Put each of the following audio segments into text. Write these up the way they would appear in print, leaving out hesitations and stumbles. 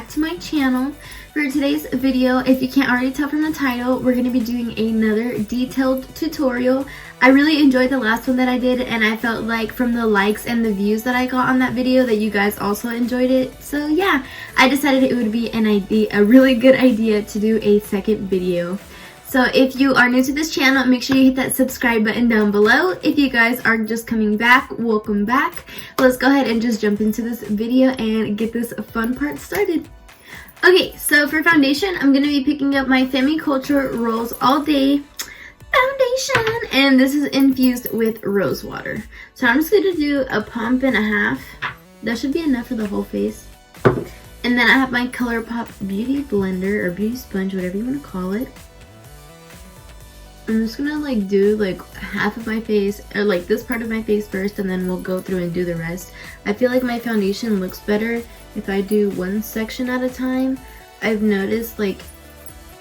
back to my channel. For today's video, if you can't already tell from the title, we're going to be doing another detailed tutorial. I really enjoyed the last one that I did, and I felt like from the likes and the views that I got on that video that you guys also enjoyed it. So yeah, I decided it would be a really good idea to do a second video. So if you are new to this channel, make sure you hit that subscribe button down below. If you guys are just coming back, welcome back. Let's go ahead and just jump into this video and get this fun part started. Okay, so for foundation, I'm going to be picking up my Femi Culture Rolls All Day foundation, and this is infused with rose water. So I'm just going to do a pump and a half. That should be enough for the whole face. And then I have my ColourPop Beauty Blender or Beauty Sponge, whatever you want to call it. I'm just gonna do half of my face, or this part of my face first, and then we'll go through and do the rest. I feel like my foundation looks better if I do one section at a time. I've noticed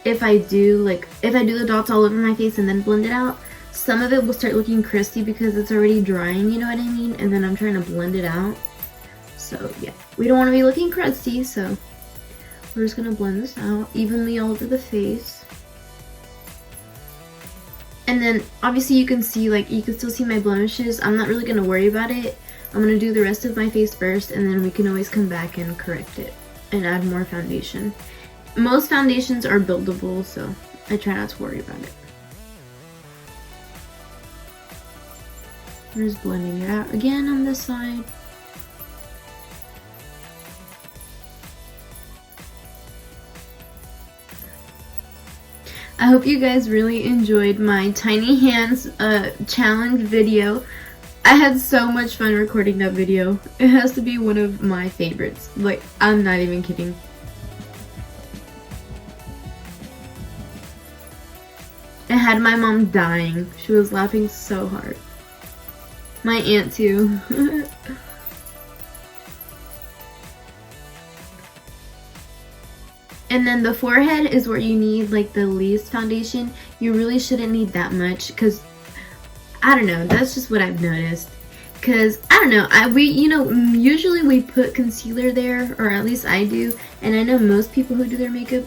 if I do the dots all over my face and then blend it out, some of it will start looking crusty because it's already drying, you know what I mean? And then I'm trying to blend it out. So yeah, we don't want to be looking crusty, so we're just gonna blend this out evenly all over the face. And then obviously you can see, you can still see my blemishes. I'm not really going to worry about it. I'm going to do the rest of my face first, and then we can always come back and correct it and add more foundation. Most foundations are buildable, so I try not to worry about it. I'm just blending it out again on this side. I hope you guys really enjoyed my tiny hands challenge video. I had so much fun recording that video. It has to be one of my favorites. I'm not even kidding. It had my mom dying. She was laughing so hard. My aunt too. And then the forehead is where you need the least foundation. You really shouldn't need that much because, I don't know, that's just what I've noticed. Because, I don't know, usually we put concealer there, or at least I do. And I know most people who do their makeup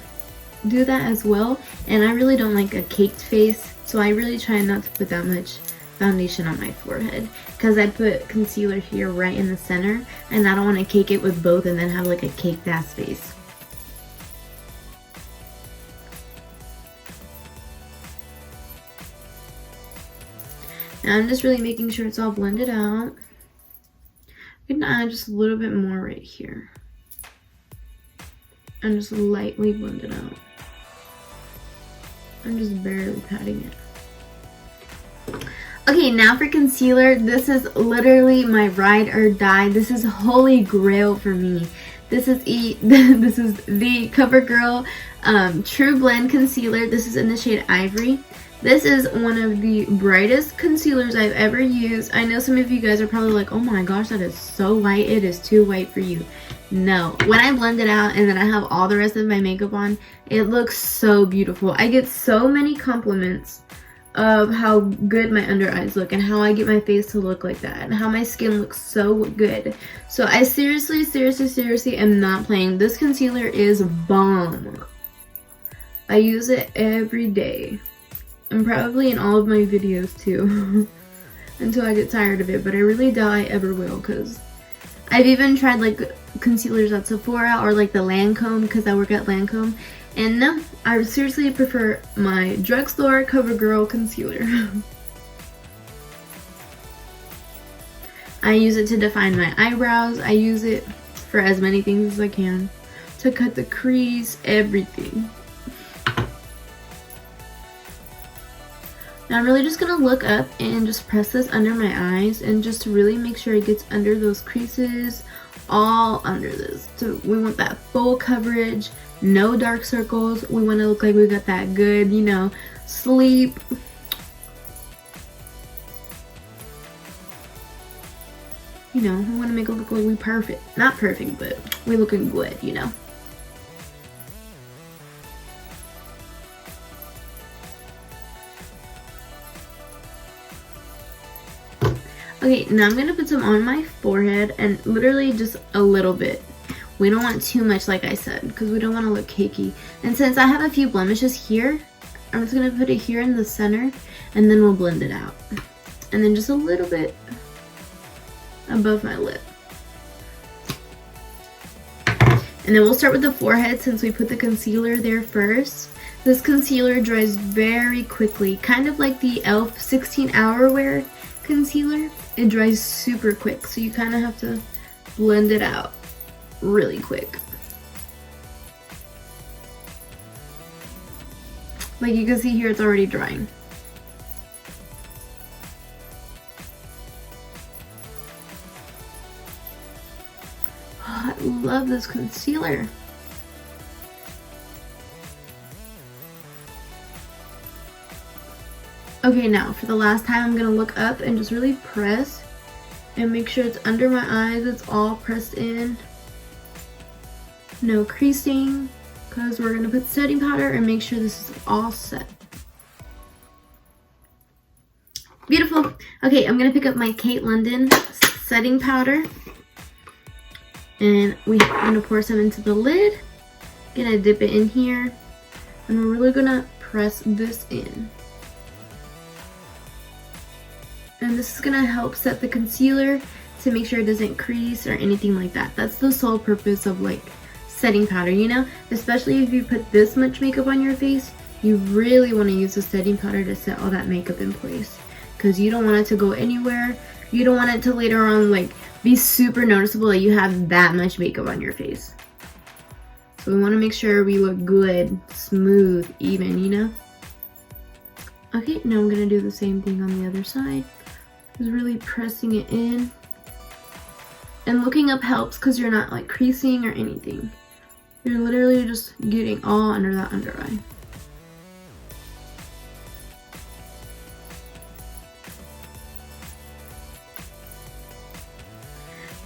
do that as well. And I really don't like a caked face. So I really try not to put that much foundation on my forehead. Because I put concealer here right in the center. And I don't want to cake it with both and then have a caked ass face. Now I'm just really making sure it's all blended out. I'm gonna add just a little bit more right here. And just lightly blend it out. I'm just barely patting it. Okay, now for concealer. This is literally my ride or die. This is holy grail for me. This is the Covergirl Trublend concealer. This is in the shade Ivory. This is one of the brightest concealers I've ever used. I know some of you guys are probably like, oh my gosh, that is so white. It is too white for you. No. When I blend it out and then I have all the rest of my makeup on, it looks so beautiful. I get so many compliments of how good my under eyes look and how I get my face to look like that and how my skin looks so good. So I seriously am not playing. This concealer is bomb. I use it every day. And probably in all of my videos too. Until I get tired of it. But I really doubt I ever will. Because I've even tried concealers at Sephora or the Lancome. Because I work at Lancome. And no, I seriously prefer my drugstore Covergirl concealer. I use it to define my eyebrows. I use it for as many things as I can. To cut the crease. Everything. Now I'm really just going to look up and just press this under my eyes and just to really make sure it gets under those creases, all under this. So we want that full coverage, no dark circles. We want to look like we got that good, sleep. We want to make it look like we perfect. Not perfect, but we looking good, Okay, now I'm going to put some on my forehead and literally just a little bit. We don't want too much, like I said, because we don't want to look cakey. And since I have a few blemishes here, I'm just going to put it here in the center, and then we'll blend it out. And then just a little bit above my lip. And then we'll start with the forehead since we put the concealer there first. This concealer dries very quickly, kind of like the e.l.f. 16-hour wear concealer. It dries super quick, so you kind of have to blend it out really quick. Like you can see here, it's already drying. Oh, I love this concealer. Okay, now for the last time, I'm gonna look up and just really press and make sure it's under my eyes. It's all pressed in. No creasing, because we're gonna put setting powder and make sure this is all set. Beautiful. Okay, I'm gonna pick up my Kate London setting powder, and we're gonna pour some into the lid. Gonna dip it in here, and we're really gonna press this in. And this is gonna help set the concealer to make sure it doesn't crease or anything like that. That's the sole purpose of like setting powder, you know? Especially if you put this much makeup on your face, you really wanna use the setting powder to set all that makeup in place. Because you don't want it to go anywhere. You don't want it to later on like be super noticeable that you have that much makeup on your face. So we wanna make sure we look good, smooth, even, you know? Okay, now I'm gonna do the same thing on the other side. Just really pressing it in. And looking up helps because you're not like creasing or anything. You're literally just getting all under that under eye.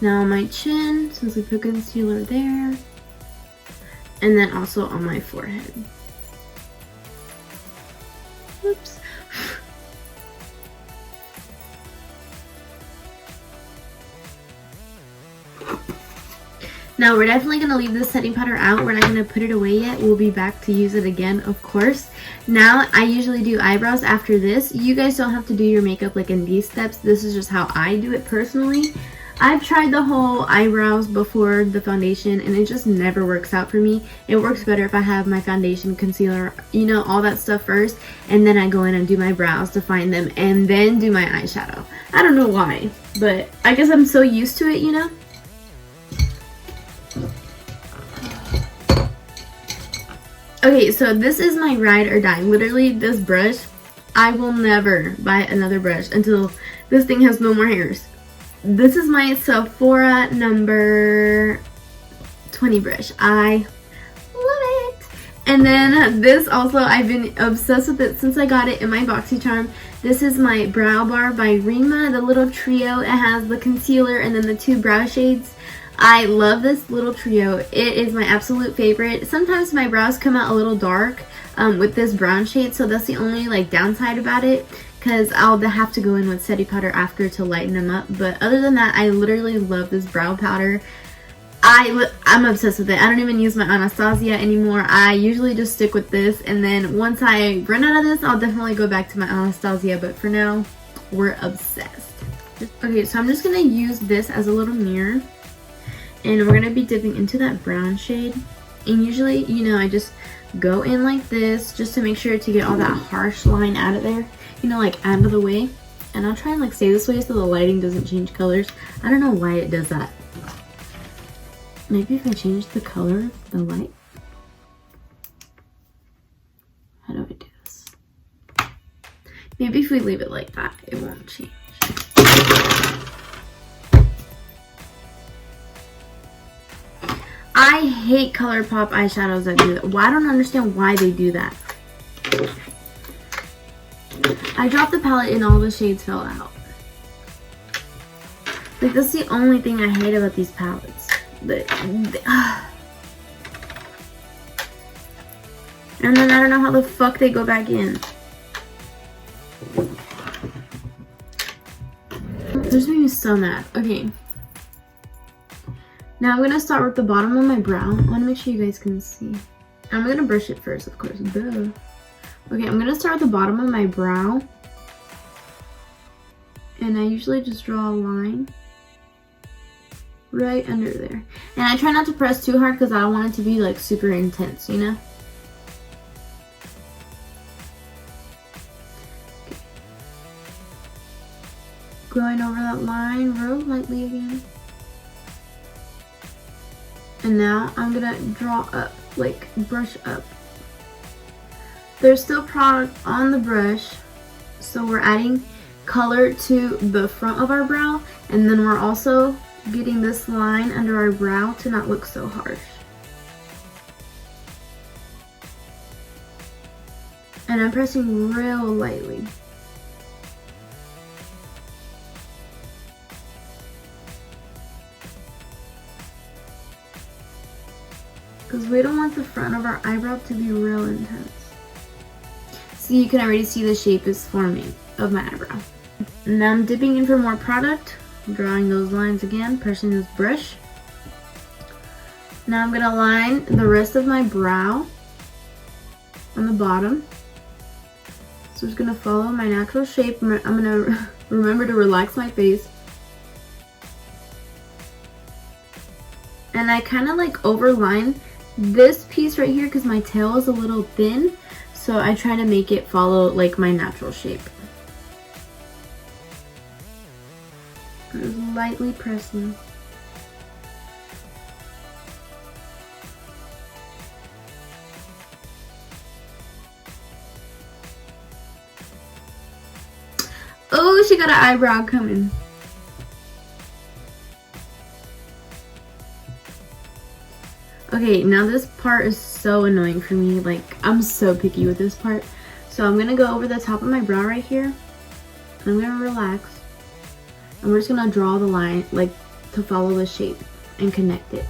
Now on my chin, since we put concealer there. And then also on my forehead. Whoops. Now we're definitely going to leave this setting powder out. We're not going to put it away yet. We'll be back to use it again, of course. Now I usually do eyebrows after this. You guys don't have to do your makeup like in these steps. This is just how I do it personally. I've tried the whole eyebrows before the foundation and it just never works out for me. It works better if I have my foundation, concealer, you know, all that stuff first, and then I go in and do my brows, define them, and then do my eyeshadow. I don't know why, but I guess I'm so used to it, you know? Okay, so this is my ride or die. Literally, this brush, I will never buy another brush until this thing has no more hairs. This is my Sephora number 20 brush. I love it. And then this also, I've been obsessed with it since I got it in my BOXY charm. This is my Brow Bar by Rima, the little trio. It has the concealer and then the two brow shades. I love this little trio. It is my absolute favorite. Sometimes my brows come out a little dark with this brown shade, so that's the only like downside about it, because I'll have to go in with setting powder after to lighten them up. But other than that, I literally love this brow powder. I'm obsessed with it. I don't even use my Anastasia anymore. I usually just stick with this, and then once I run out of this, I'll definitely go back to my Anastasia, but for now, we're obsessed. Okay, so I'm just going to use this as a little mirror. And we're going to be dipping into that brown shade. And usually, you know, I just go in like this just to make sure to get all that harsh line out of there. You know, like out of the way. And I'll try and like stay this way so the lighting doesn't change colors. I don't know why it does that. Maybe if I change the color of the light. How do I do this? Maybe if we leave it like that, it won't change. I hate ColourPop eyeshadows that do that. Well, I don't understand why they do that. I dropped the palette and all the shades fell out. Like, that's the only thing I hate about these palettes. And then I don't know how the fuck they go back in. This made me so mad. Okay. Now I'm going to start with the bottom of my brow. I want to make sure you guys can see. I'm going to brush it first, of course. Duh. Okay, I'm going to start at the bottom of my brow. And I usually just draw a line right under there. And I try not to press too hard because I don't want it to be like super intense, you know? Okay. Going over that line real lightly again. And now I'm gonna draw up, like brush up. There's still product on the brush, so we're adding color to the front of our brow, and then we're also getting this line under our brow to not look so harsh. And I'm pressing real lightly. Because we don't want the front of our eyebrow to be real intense. See, you can already see the shape is forming of my eyebrow. Now I'm dipping in for more product, drawing those lines again, pressing this brush. Now I'm gonna line the rest of my brow on the bottom. So I'm just gonna follow my natural shape. I'm gonna remember to relax my face. And I kind of like overline this piece right here because my tail is a little thin, so I try to make it follow like my natural shape. Just lightly pressing. Oh, she got an eyebrow coming. Okay, now this part is so annoying for me. Like, I'm so picky with this part. So I'm gonna go over the top of my brow right here. I'm gonna relax. And we're just gonna draw the line, like, to follow the shape and connect it.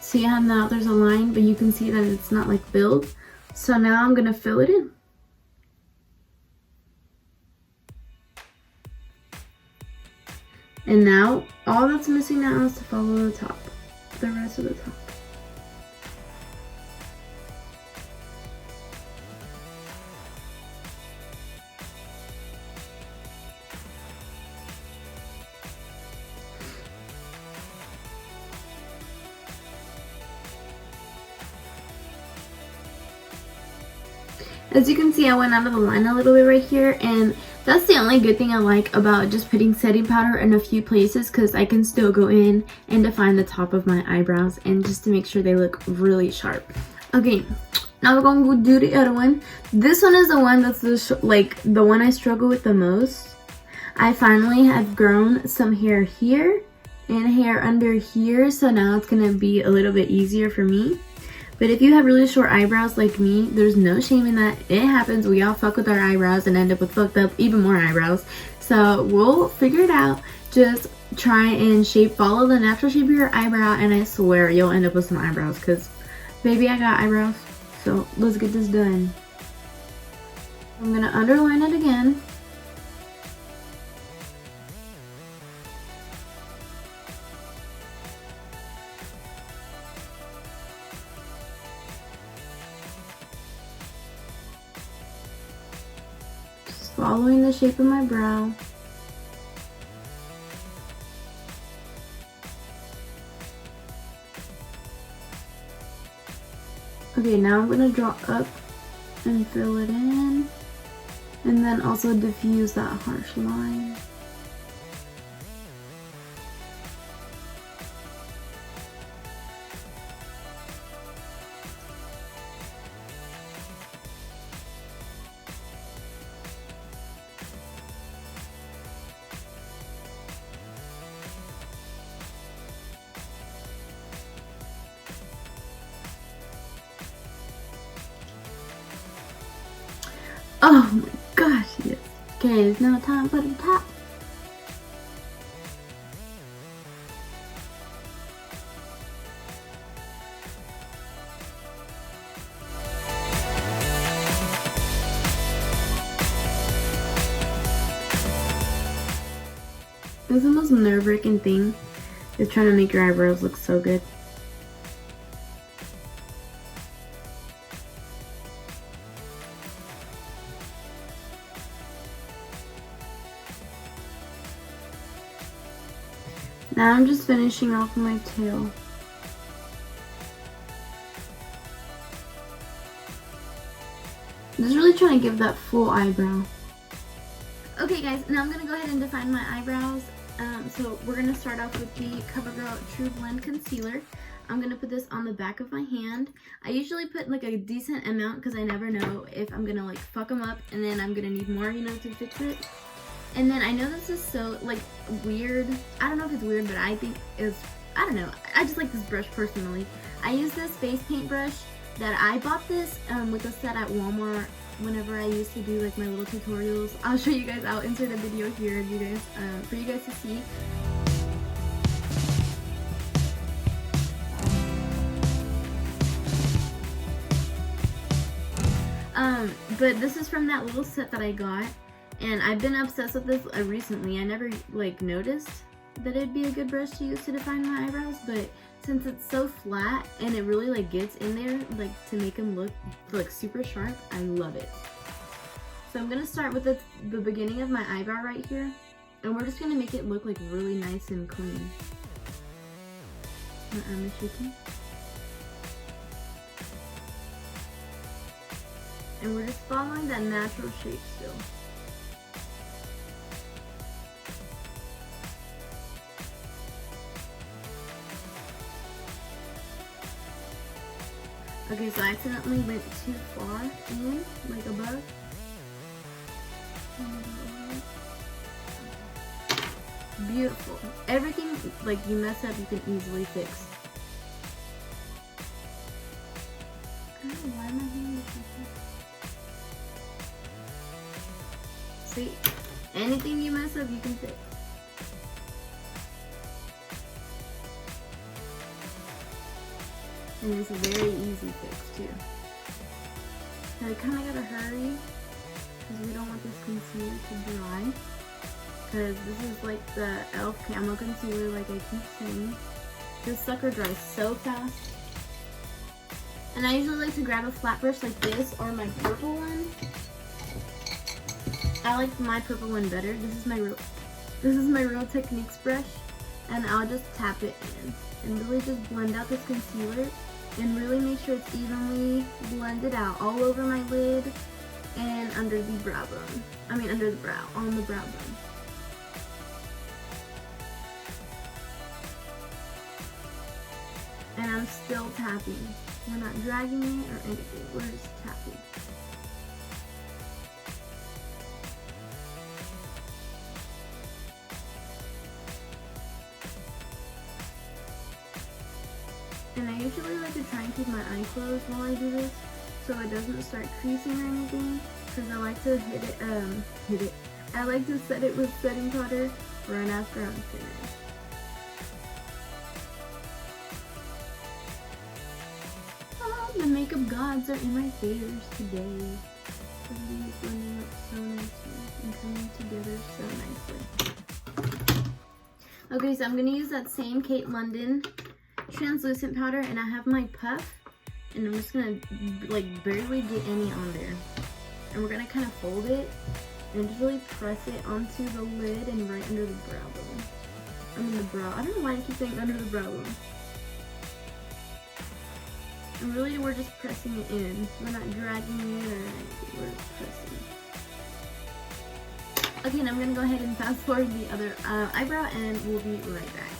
See how now there's a line, but you can see that it's not like filled. So now I'm gonna fill it in. And now, all that's missing now is to follow the top, the rest of the top. As you can see, I went out of the line a little bit right here, and that's the only good thing I like about just putting setting powder in a few places, because I can still go in and define the top of my eyebrows and just to make sure they look really sharp. Okay, now we're going to do the other one. This one is the one that's the one I struggle with the most. I finally have grown some hair here and hair under here, so now it's going to be a little bit easier for me. But if you have really short eyebrows like me, there's no shame in that. It happens. We all fuck with our eyebrows and end up with fucked up even more eyebrows. So we'll figure it out. Just try and follow the natural shape of your eyebrow, and I swear you'll end up with some eyebrows, because baby, I got eyebrows. So let's get this done. I'm going to underline it again. Following the shape of my brow. Okay, now I'm going to draw up and fill it in, and then also diffuse that harsh line. Oh my gosh, yes. Okay, it's now time for the top. This is the most nerve-wracking thing, is trying to make your eyebrows look so good. Now I'm just finishing off my tail. Just really trying to give that full eyebrow. Okay guys, now I'm going to go ahead and define my eyebrows. So we're going to start off with the Covergirl Trublend Concealer. I'm going to put this on the back of my hand. I usually put like a decent amount because I never know if I'm going to like fuck them up and then I'm going to need more, you know, to fix it. And then I know this is so like weird. I don't know if it's weird, but I think it's, I don't know. I just like this brush personally. I use this face paint brush that I bought this with a set at Walmart whenever I used to do like my little tutorials. I'll show you guys. I'll insert a video here of you guys for you guys to see. But this is from that little set that I got. And I've been obsessed with this recently. I never like noticed that it'd be a good brush to use to define my eyebrows, but since it's so flat and it really like gets in there like to make them look like super sharp, I love it. So I'm gonna start with the beginning of my eyebrow right here, and we're just gonna make it look like really nice and clean. My arm is shaking. And we're just following that natural shape still. Okay, so I accidentally went too far in, like above. Beautiful. Everything like you mess up, you can easily fix. I don't know why my hand is like that. See, anything you mess up, you can fix. And it's a very easy fix too. Now I kind of gotta hurry because we don't want this concealer to dry. Because this is like the e.l.f. Camo Concealer, like I keep saying. This sucker dries so fast. And I usually like to grab a flat brush like this or my purple one. I like my purple one better. This is my Real Techniques brush, and I'll just tap it in and really just blend out this concealer. And really make sure it's evenly blended out all over my lid and under the brow bone. I mean under the brow, on the brow bone. And I'm still tapping. We're not dragging it or anything, we're just tapping. And I usually like to try and keep my eye closed while I do this, so it doesn't start creasing or anything, because I like to I like to set it with setting powder right after I'm finished. Oh, the makeup gods are in my favors today. Everything is blending up so nicely and coming together so nicely. Okay, so I'm going to use that same Kate London translucent powder, and I have my puff, and I'm just gonna like barely get any on there, and we're gonna kind of fold it and just really press it onto the lid and right under the brow bone. I mean the brow. I don't know why I keep saying under the brow bone. And really we're just pressing it in. We're not dragging it or anything. We're just pressing it. Okay, now I'm gonna go ahead and fast forward the other eyebrow, and we'll be right back.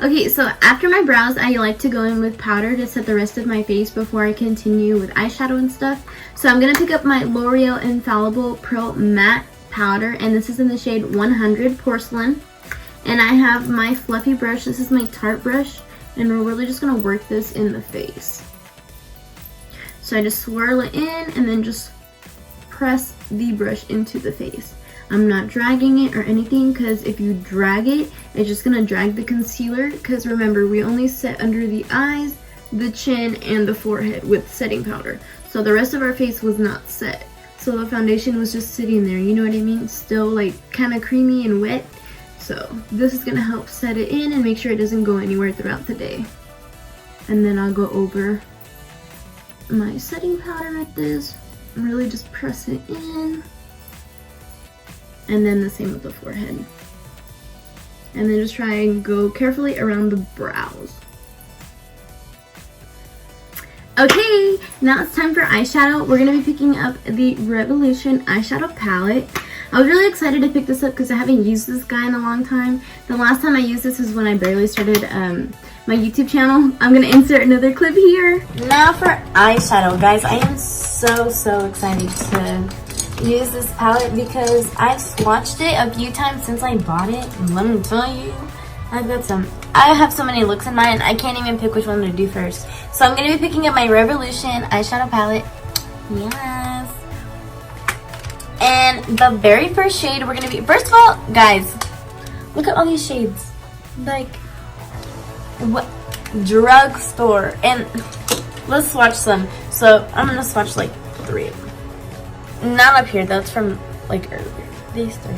Okay, so after my brows, I like to go in with powder to set the rest of my face before I continue with eyeshadow and stuff. So I'm going to pick up my L'Oreal Infallible Pro Matte Powder, and this is in the shade 100 Porcelain. And I have my fluffy brush. This is my Tarte brush, and we're really just going to work this in the face. So I just swirl it in and then just press the brush into the face. I'm not dragging it or anything, because if you drag it, it's just going to drag the concealer, because remember, we only set under the eyes, the chin, and the forehead with setting powder. So the rest of our face was not set. So the foundation was just sitting there, you know what I mean? Still like kind of creamy and wet. So this is going to help set it in and make sure it doesn't go anywhere throughout the day. And then I'll go over my setting powder like this. Really just press it in. And then the same with the forehead. And then just try and go carefully around the brows. Okay, now it's time for eyeshadow. We're going to be picking up the Revolution eyeshadow palette. I was really excited to pick this up because I haven't used this guy in a long time. The last time I used this is when I barely started my YouTube channel. I'm going to insert another clip here. Now for eyeshadow, guys. I am so excited to use this palette because I've swatched it a few times since I bought it, and let me tell you, I have so many looks in mind, I can't even pick which one to do first. So I'm going to be picking up my Revolution eyeshadow palette. Yes. And the very first shade we're going to be, first of all, guys, look at all these shades. Like, what? Drugstore. And let's swatch some. So I'm going to swatch like 3 of them. Not up here, that's from like earlier. These 3.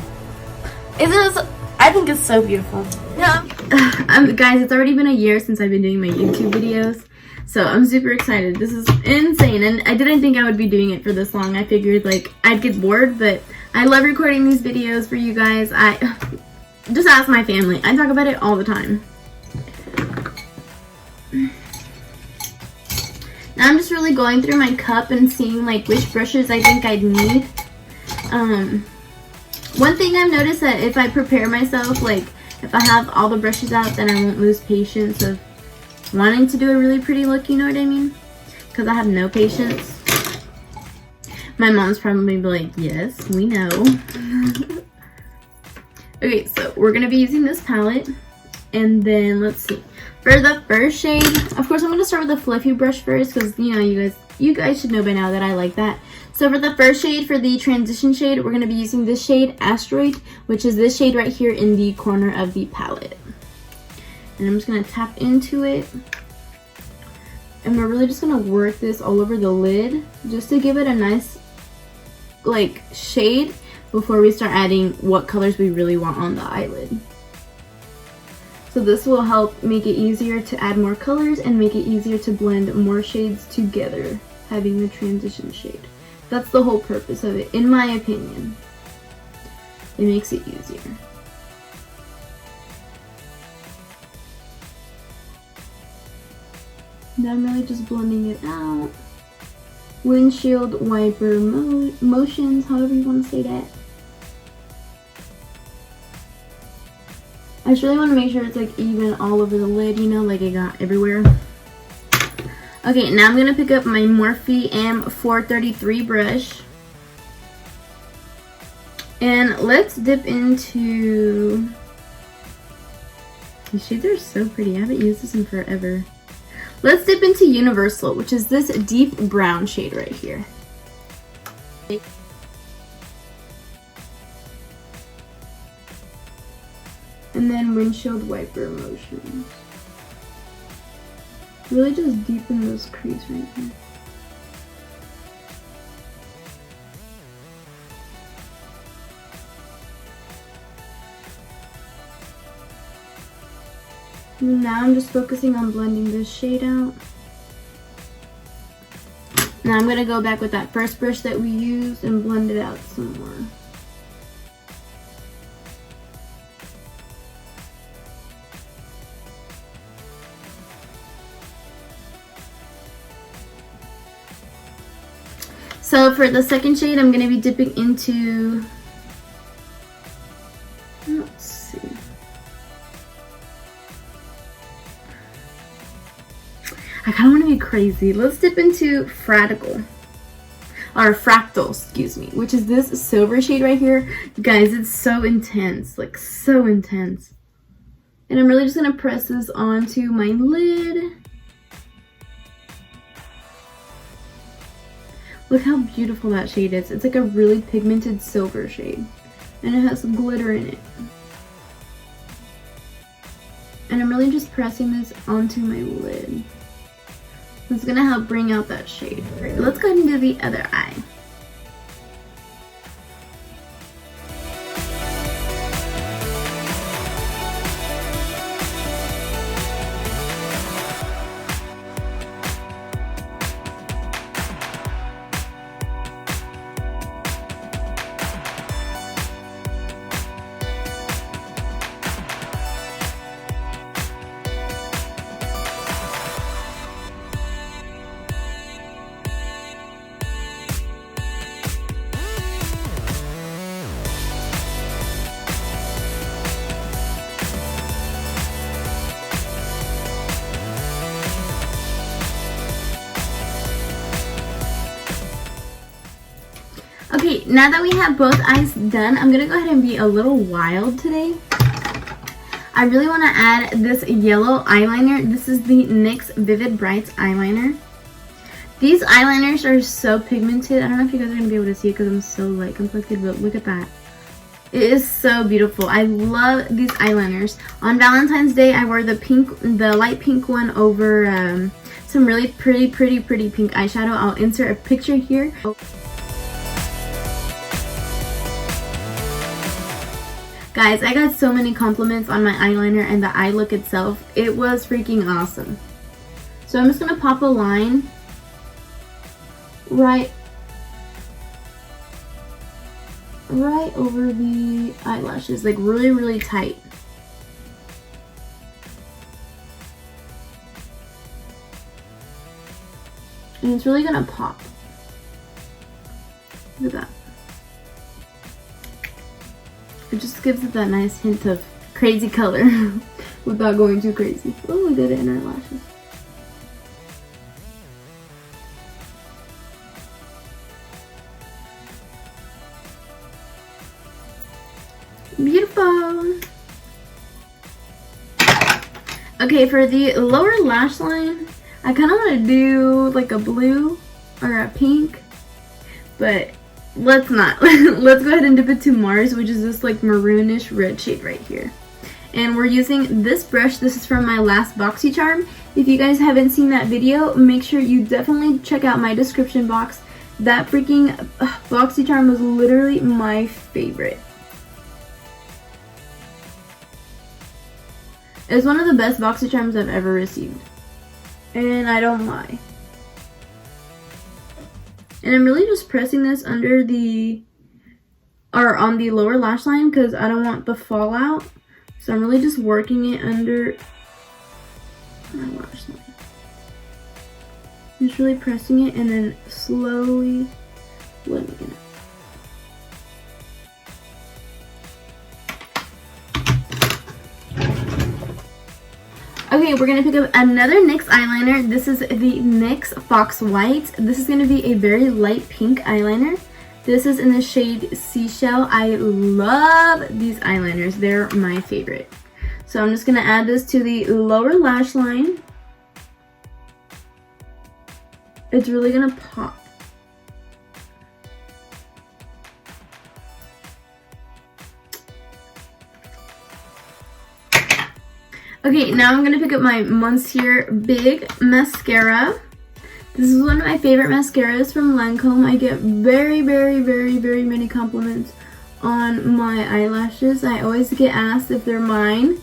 I think it's so beautiful. Yeah. Guys, it's already been a year since I've been doing my YouTube videos, so I'm super excited. This is insane, and I didn't think I would be doing it for this long. I figured like I'd get bored, but I love recording these videos for you guys. I just ask my family. I talk about it all the time. Now I'm just really going through my cup and seeing like which brushes I think I'd need. One thing I've noticed that if I prepare myself, like if I have all the brushes out, then I won't lose patience of wanting to do a really pretty look, you know what I mean? Because I have no patience. My mom's probably like, yes, we know. Okay, so we're going to be using this palette. And then let's see. For the first shade, of course I'm going to start with the fluffy brush first because, you know, you guys should know by now that I like that. So for the first shade, for the transition shade, we're going to be using this shade, Asteroid, which is this shade right here in the corner of the palette. And I'm just going to tap into it. And we're really just going to work this all over the lid just to give it a nice, like, shade before we start adding what colors we really want on the eyelid. So this will help make it easier to add more colors and make it easier to blend more shades together, having the transition shade. That's the whole purpose of it, in my opinion. It makes it easier. Now I'm really just blending it out. Windshield wiper motions, however you want to say that. I just really want to make sure it's like even all over the lid, you know, like it got everywhere. Okay, now I'm going to pick up my Morphe M433 brush. And let's dip into... These shades are so pretty. I haven't used this in forever. Let's dip into Universal, which is this deep brown shade right here. And then windshield wiper motions. Really just deepen those crease right here. And now I'm just focusing on blending this shade out. Now I'm going to go back with that first brush that we used and blend it out some more. So for the second shade, I'm going to be dipping into, let's see, crazy. Let's dip into Fractal, excuse me, which is this silver shade right here. Guys, it's so intense, like so intense. And I'm really just gonna press this onto my lid. Look how beautiful that shade is. It's like a really pigmented silver shade. And it has glitter in it. And I'm really just pressing this onto my lid. It's gonna help bring out that shade. Let's go ahead and do the other eye. Okay, now that we have both eyes done, I'm gonna go ahead and be a little wild today. I really want to add this yellow eyeliner. This is the NYX Vivid Brights eyeliner. These eyeliners are so pigmented. I don't know if you guys are gonna be able to see it because I'm so light complected, but look at that. It is so beautiful. I love these eyeliners. On Valentine's Day, I wore the light pink one over some really pretty pink eyeshadow. I'll insert a picture here. Guys, I got so many compliments on my eyeliner and the eye look itself. It was freaking awesome. So I'm just going to pop a line right over the eyelashes, like really tight. And it's really going to pop. Look at that. It just gives it that nice hint of crazy color without going too crazy. Oh, we did it in our lashes. Beautiful. Okay, for the lower lash line, I kind of want to do like a blue or a pink, but let's not. Let's go ahead and dip it to Mars, which is this like maroonish red shade right here. And we're using this brush. This is from my last BOXY charm. If you guys haven't seen that video, make sure you definitely check out my description box. That freaking BOXY charm was literally my favorite. It's one of the best BOXY charms I've ever received. And I don't lie. And I'm really just pressing this under the, or on the lower lash line because I don't want the fallout. So I'm really just working it under my lash line. Just really pressing it and then slowly blending it. Okay, we're going to pick up another NYX eyeliner. This is the NYX Fox White. This is going to be a very light pink eyeliner. This is in the shade Seashell. I love these eyeliners. They're my favorite. So I'm just going to add this to the lower lash line. It's really going to pop. Okay, now I'm going to pick up my Monsieur Big Mascara. This is one of my favorite mascaras from Lancome. I get very many compliments on my eyelashes. I always get asked if they're mine.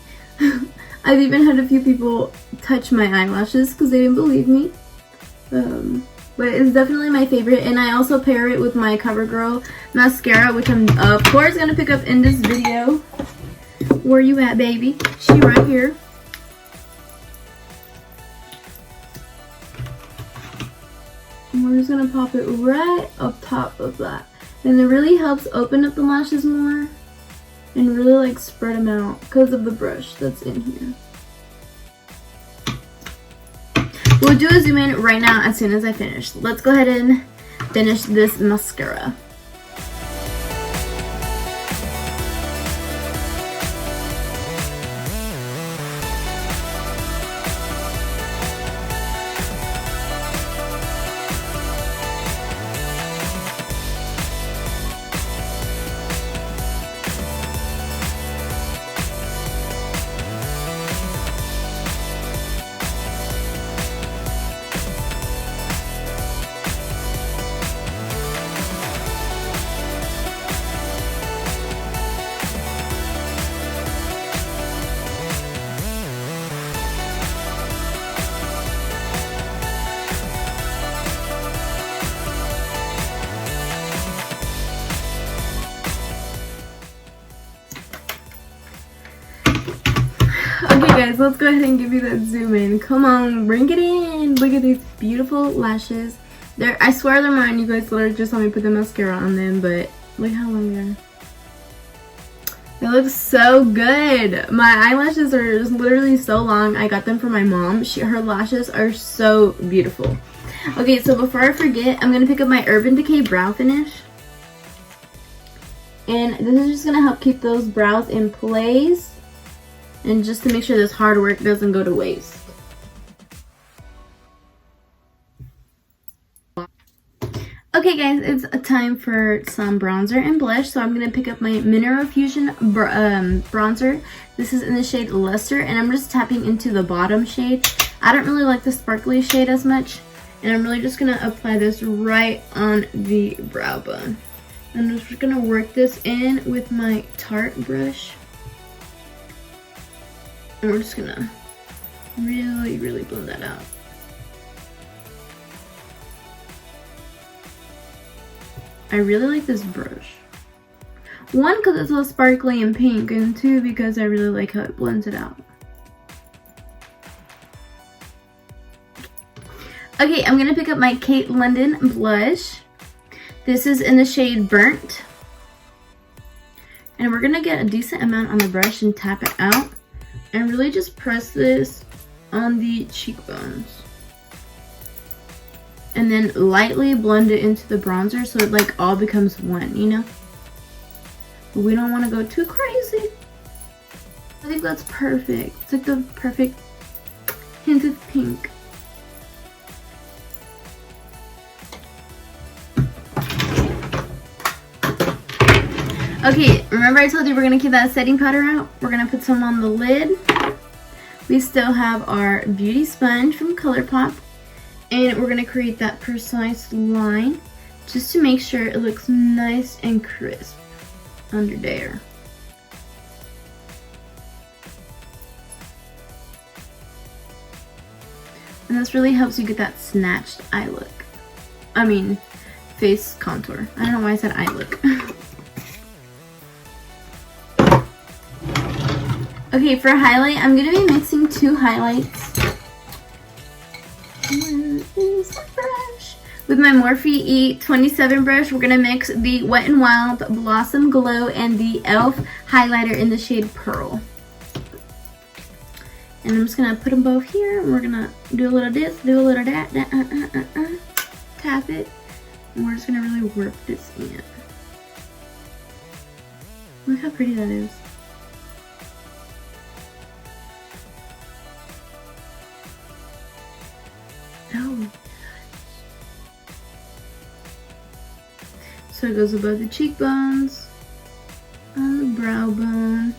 I've even had a few people touch my eyelashes because they didn't believe me. But it's definitely my favorite. And I also pair it with my Covergirl mascara, which I'm of course going to pick up in this video. Where you at, baby? She right here. And we're just going to pop it right up top of that. And it really helps open up the lashes more and really like spread them out because of the brush that's in here. I'll do a zoom in right now as soon as I finish. Let's go ahead and finish this mascara. Okay guys, let's go ahead and give you that zoom in. Come on, bring it in. Look at these beautiful lashes. I swear they're mine. You guys literally just saw me put the mascara on them, but look how long they are. They look so good. My eyelashes are just literally so long. I got them from my mom. Her lashes are so beautiful. Okay, so before I forget, I'm going to pick up my Urban Decay Brow Finish. And this is just going to help keep those brows in place. And just to make sure this hard work doesn't go to waste. Okay guys, it's time for some bronzer and blush. So I'm going to pick up my Mineral Fusion bronzer. This is in the shade Luster, and I'm just tapping into the bottom shade. I don't really like the sparkly shade as much, and I'm really just going to apply this right on the brow bone. I'm just going to work this in with my Tarte brush. And we're just gonna really blend that out. I really like this brush. One, because it's all sparkly and pink, and two, because I really like how it blends it out. Okay, I'm gonna pick up my Kate London blush. This is in the shade Burnt. And we're gonna get a decent amount on the brush and tap it out. And really just press this on the cheekbones. And then lightly blend it into the bronzer so it like all becomes one, you know? But we don't want to go too crazy. I think that's perfect. It's like the perfect hint of pink. Okay, remember I told you we're going to keep that setting powder out? We're going to put some on the lid. We still have our beauty sponge from ColourPop. And we're going to create that precise line just to make sure it looks nice and crisp under there. And this really helps you get that snatched eye look. I mean, face contour. I don't know why I said eye look. Okay, for highlight, I'm going to be mixing two highlights. Where is the brush? With my Morphe E27 brush, we're going to mix the Wet n Wild Blossom Glow and the e.l.f. highlighter in the shade Pearl. And I'm just going to put them both here. And we're going to do a little this, do a little that, tap it. And we're just going to really work this in. Look how pretty that is. Oh. So it goes above the cheekbones, on the brow bone.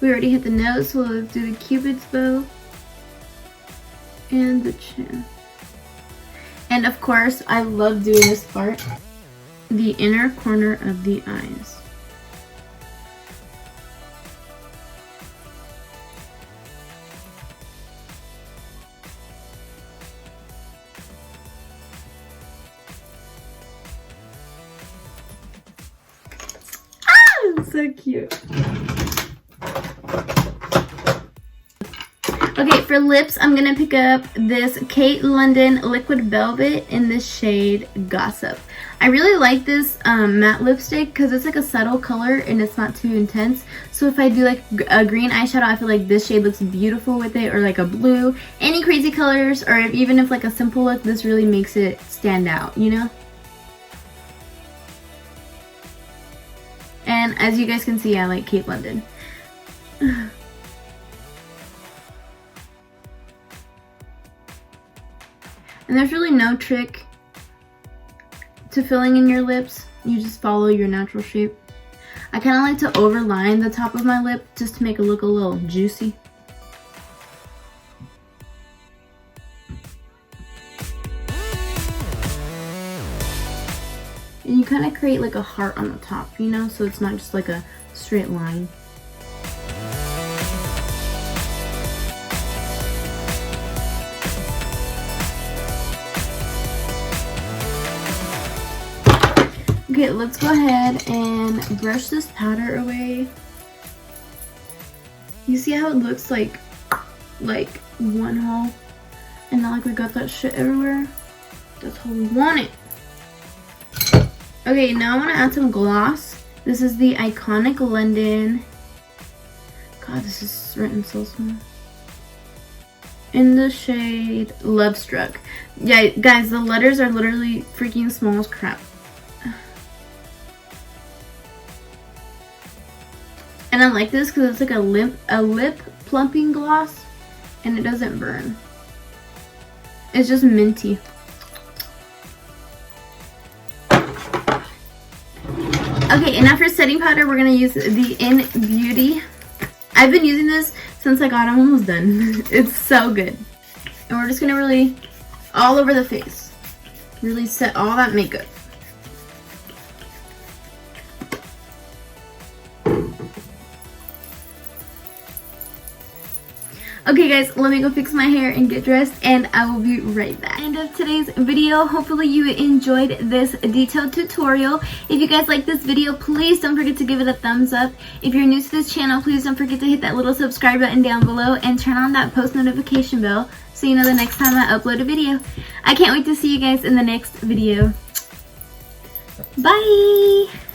We already hit the nose, so let's do the Cupid's bow and the chin. And of course, I love doing this part, the inner corner of the eyes. So cute. Okay, Okay, for lips, I'm going to pick up this Kate London Liquid Velvet in the shade Gossip. I really like this matte lipstick because it's like a subtle color and it's not too intense. So if I do like a green eyeshadow, I feel like this shade looks beautiful with it, or like a blue. Any crazy colors, or even if like a simple look, this really makes it stand out, you know? And as you guys can see, I like Kate London. And there's really no trick to filling in your lips. You just follow your natural shape. I kind of like to overline the top of my lip just to make it look a little juicy. And you kind of create like a heart on the top, you know, so it's not just like a straight line. Okay, let's go ahead and brush this powder away. You see how it looks like one hole, and not like we got that shit everywhere? That's how we want it. Okay, now I want to add some gloss. This is the Iconic London. God, this is written so small. In the shade Love Struck. Yeah, guys, the letters are literally freaking small as crap. And I like this because it's like a lip plumping gloss, and it doesn't burn. It's just minty. Okay, and now for setting powder, we're gonna use the In Beauty. I've been using this since I got it. I'm almost done. It's so good. And we're just gonna really, all over the face, really set all that makeup. Okay guys, let me go fix my hair and get dressed, and I will be right back. End of today's video. Hopefully you enjoyed this detailed tutorial. If you guys like this video, please don't forget to give it a thumbs up. If you're new to this channel, please don't forget to hit that little subscribe button down below and turn on that post notification bell so you know the next time I upload a video. I can't wait to see you guys in the next video. Bye!